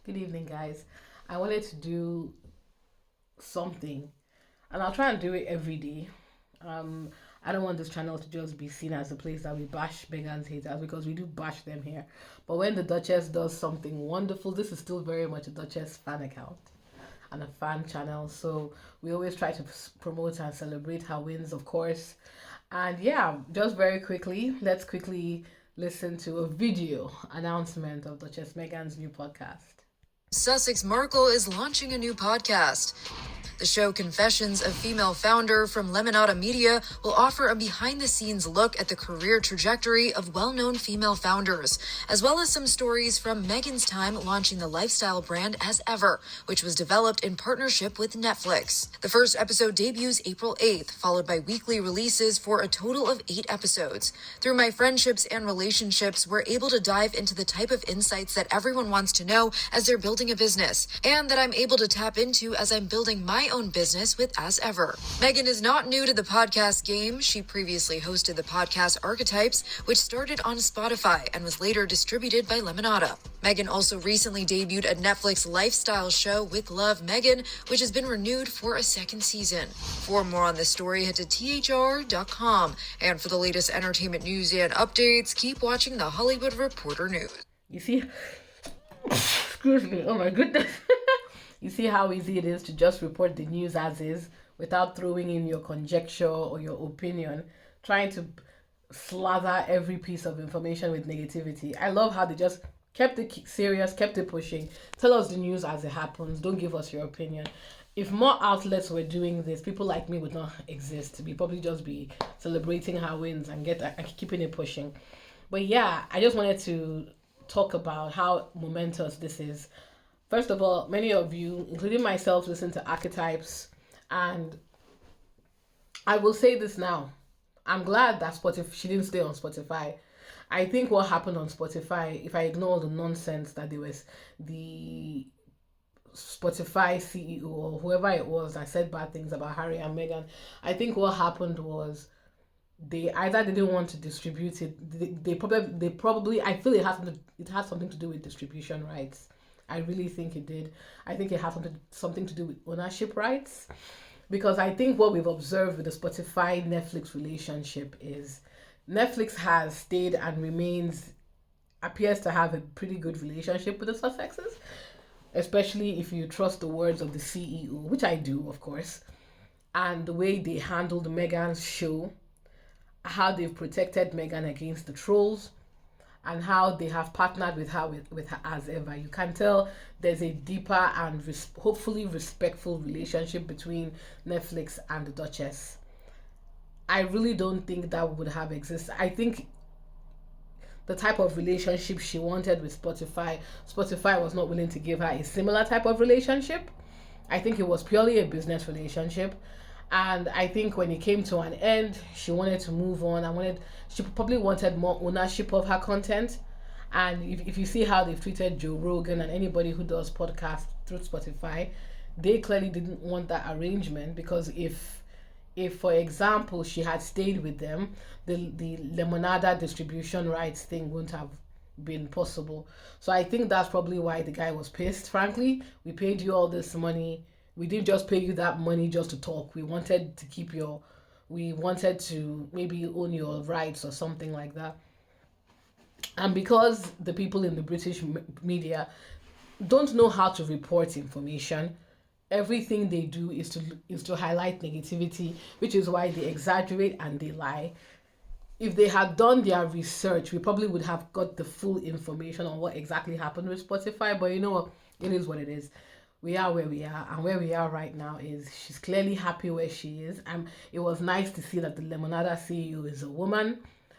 Good evening, guys. I wanted to do something, and I'll try and do it every day. Um, I don't want this channel to just be seen as a place that we bash Meghan's haters because we do bash them here. But when the Duchess does something wonderful, this is still very much a Duchess fan account and a fan channel. So we always try to promote and celebrate her wins, of course. And yeah, just very quickly, let's quickly listen to a video announcement of Duchess Meghan's new podcast. Sussex Markle is launching a new podcast. The show Confessions of Female Founder from Lemonada Media will offer a behind-the-scenes look at the career trajectory of well-known female founders, as well as some stories from Meghan's time launching the lifestyle brand As Ever, which was developed in partnership with Netflix. The first episode debuts April 8th, followed by weekly releases for a total of 8 episodes. Through my friendships and relationships, we're able to dive into the type of insights that everyone wants to know as they're building a business, and that I'm able to tap into as I'm building my own business with As Ever. Meghan is not new to the podcast game. She previously hosted the podcast Archetypes, which started on Spotify and was later distributed by Lemonada. Meghan also recently debuted a Netflix lifestyle show With Love Meghan, which has been renewed for a second season. For more on this story, head to thr.com. And for the latest entertainment news and updates, keep watching the Hollywood Reporter News. You see, excuse me, oh my goodness. You see how easy it is to just report the news as is without throwing in your conjecture or your opinion, trying to slather every piece of information with negativity. I love how they just kept it serious, kept it pushing. Tell us the news as it happens. Don't give us your opinion. If more outlets were doing this, people like me would not exist. We'd probably just be celebrating her wins and keeping it pushing. But yeah, I just wanted to talk about how momentous this is. First of all, many of you, including myself, listen to Archetypes, and I will say this now. I'm glad that she didn't stay on Spotify. I think what happened on Spotify, if I ignore all the nonsense that there was, the Spotify CEO or whoever it was that said bad things about Harry and Meghan, I think what happened was they either didn't want to distribute it. They probably I feel it has something to do with distribution rights. I really think it did. I think it has something to do with ownership rights, because I think what we've observed with the Spotify Netflix relationship is Netflix has stayed and appears to have a pretty good relationship with the Sussexes, especially if you trust the words of the CEO, which I do, of course, and the way they handled Meghan's show, how they've protected Meghan against the trolls, and how they have partnered with her As Ever. You can tell there's a deeper and hopefully respectful relationship between Netflix and the Duchess. I really don't think that would have existed. I think the type of relationship she wanted with Spotify was not willing to give her a similar type of relationship. I think it was purely a business relationship. And I think when it came to an end, she wanted to move on. She probably wanted more ownership of her content. And if you see how they've treated Joe Rogan and anybody who does podcasts through Spotify, they clearly didn't want that arrangement, because if for example she had stayed with them, the Lemonada distribution rights thing wouldn't have been possible. So I think that's probably why the guy was pissed. Frankly, we paid you all this money. We didn't just pay you that money just to talk. We wanted to maybe own your rights or something like that. And because the people in the British media don't know how to report information, everything they do is to highlight negativity, which is why they exaggerate and they lie. If they had done their research, we probably would have got the full information on what exactly happened with Spotify. But you know what? It is what it is. We are where we are, and where we are right now is she's clearly happy where she is. And it was nice to see that the Lemonada CEO is a woman.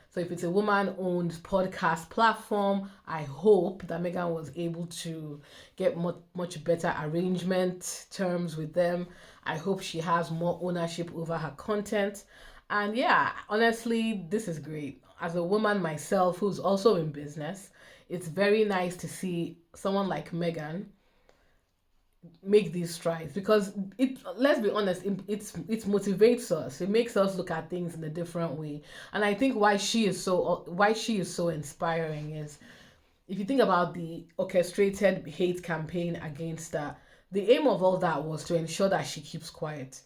So if it's a woman-owned podcast platform, I hope that Meghan was able to get much better arrangement terms with them. I hope she has more ownership over her content. And yeah, honestly, this is great. As a woman myself who's also in business, it's very nice to see someone like Meghan make these strides, because let's be honest, it motivates us. It makes us look at things in a different way. And I think why she is so inspiring is if you think about the orchestrated hate campaign against her, the aim of all that was to ensure that she keeps quiet,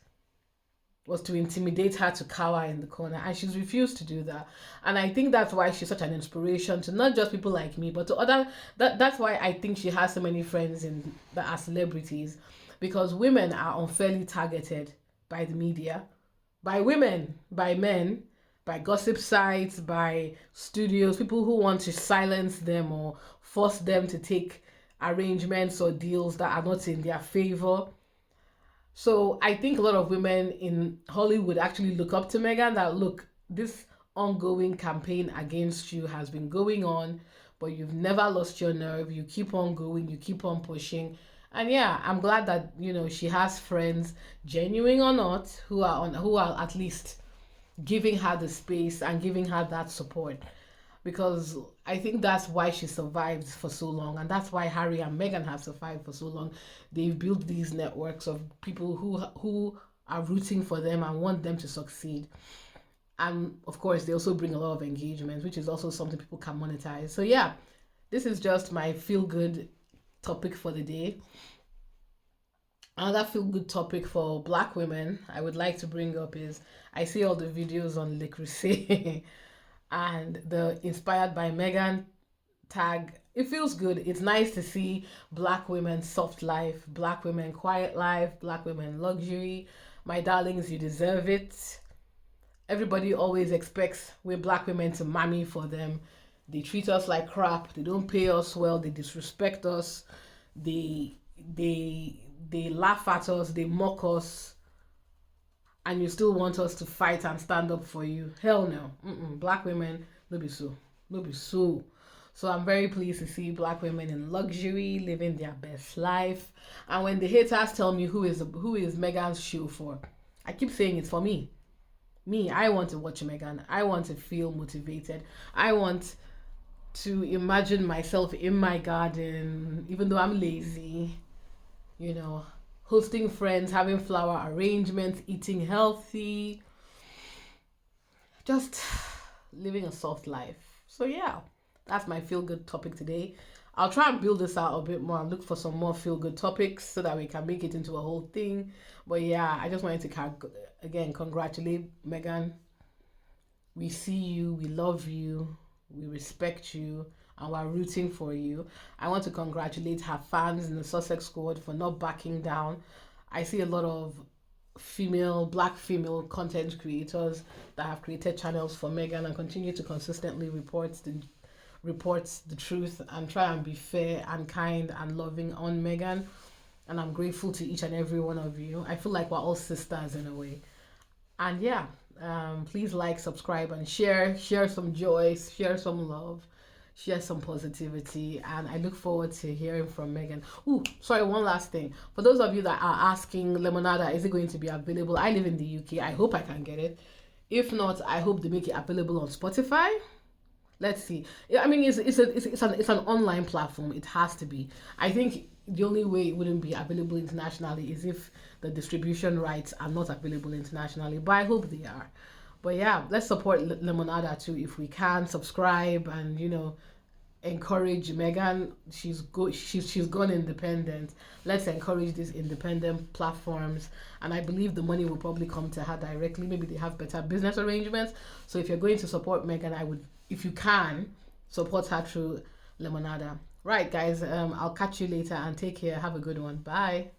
was to intimidate her to cower in the corner, and she's refused to do that. And I think that's why she's such an inspiration to not just people like me, but to other. That's why I think she has so many friends in that are celebrities, because women are unfairly targeted by the media, by women, by men, by gossip sites, by studios, people who want to silence them or force them to take arrangements or deals that are not in their favor. So I think a lot of women in Hollywood actually look up to Meghan, that look, this ongoing campaign against you has been going on, but you've never lost your nerve. You keep on going, you keep on pushing. And yeah, I'm glad that, she has friends, genuine or not, who are at least giving her the space and giving her that support, because I think that's why she survived for so long, and that's why Harry and Meghan have survived for so long. They've built these networks of people who are rooting for them and want them to succeed. And of course, they also bring a lot of engagement, which is also something people can monetize. So yeah, this is just my feel good topic for the day. Another feel good topic for black women I would like to bring up is, I see all the videos on Le Creuset and the inspired by Meghan tag. It feels good. It's nice to see black women soft life, black women quiet life, black women luxury. My darlings, you deserve it. Everybody always expects we black women to mammy for them. They treat us like crap. They don't pay us well. They disrespect us. They they laugh at us. They mock us, and you still want us to fight and stand up for you. Hell no. Black women, no be so. No be so. So I'm very pleased to see black women in luxury, living their best life. And when the haters tell me who is Meghan's shoe for, I keep saying it's for me. Me, I want to watch Meghan. I want to feel motivated. I want to imagine myself in my garden, even though I'm lazy, you know, hosting friends, having flower arrangements, eating healthy, just living a soft life. So yeah, that's my feel good topic today. I'll try and build this out a bit more and look for some more feel good topics so that we can make it into a whole thing. But yeah, I just wanted to again congratulate Meghan. We see you, we love you, we respect you, and we're rooting for you. I want to congratulate her fans in the Sussex squad for not backing down. I see a lot of black female content creators that have created channels for Meghan and continue to consistently reports the truth and try and be fair and kind and loving on Meghan. And I'm grateful to each and every one of you. I feel like we're all sisters in a way. And yeah, please like, subscribe, and share some joy, share some love, share some positivity, and I look forward to hearing from Meghan. Oh, sorry, one last thing. For those of you that are asking, Lemonada, is it going to be available? I live in the UK. I hope I can get it. If not, I hope they make it available on Spotify. Let's see. I mean, it's an online platform. It has to be. I think the only way it wouldn't be available internationally is if the distribution rights are not available internationally. But I hope they are. But yeah, let's support Lemonada too if we can. Subscribe and encourage Meghan. She's gone independent. Let's encourage these independent platforms, and I believe the money will probably come to her directly. Maybe they have better business arrangements. So if you're going to support Meghan, I would, if you can, support her through Lemonada. Right, guys. I'll catch you later and take care. Have a good one. Bye.